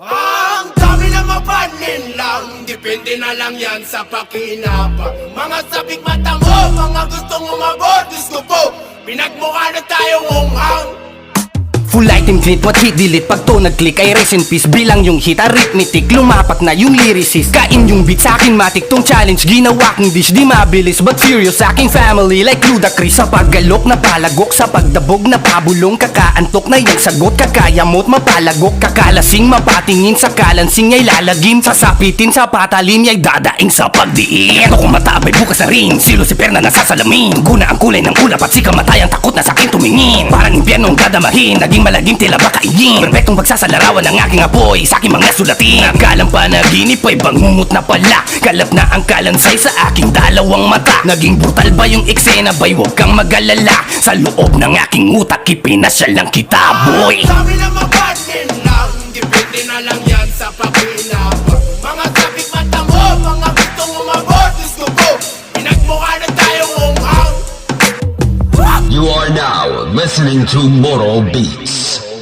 Ang dami na mapanin lang, depende na lang yan sa pakinabang. Mga sabik mata mo, mga gustong umabot, gusto po, pinagmukha na tayong unghang. Full item clip, what hit, delete. Pag to nag-click ay rest in peace. Bilang yung hit, arithmetic, lumapat na yung lyricist. Kain yung beat sa'kin, matik tong challenge. Ginawa kong dish, di mabilis but furious sa aking family like Ludacris. Sa paggalok na palagok, sa pagdabog na pabulong. Kakaantok na yung sagot, kakaya mo't mapalagok. Kakalasing, mapatingin sa kalansing ay lalagim. Sasapitin sa patalim ay dadaing sa pagdiin. Eto kung matabay bukas na rin, si Lucifer na nasasalamin. Guna ang kulay ng ulap at si kamatayang takot na sa'kin tumingin. Parang impyernong dadamahin, naging malagim tila bakayin. Perfectong pagsasalarawan ng aking apoy sa aking mga sulatin. Akalang panaginip ay bangungot na pala. Kalap na ang kalansay sa aking dalawang mata. Naging brutal ba yung eksena ba'y huwag kang mag-alala. Sa loob ng aking utak ipinasya lang kita boy. Ang dami na mapanin lang, depende na lang yan sa pakinabang. Mga sabik mata mo, mga gustong umabot, gusto ko, pinagmukha na tayong unghang. You are now listening to Moro Beats.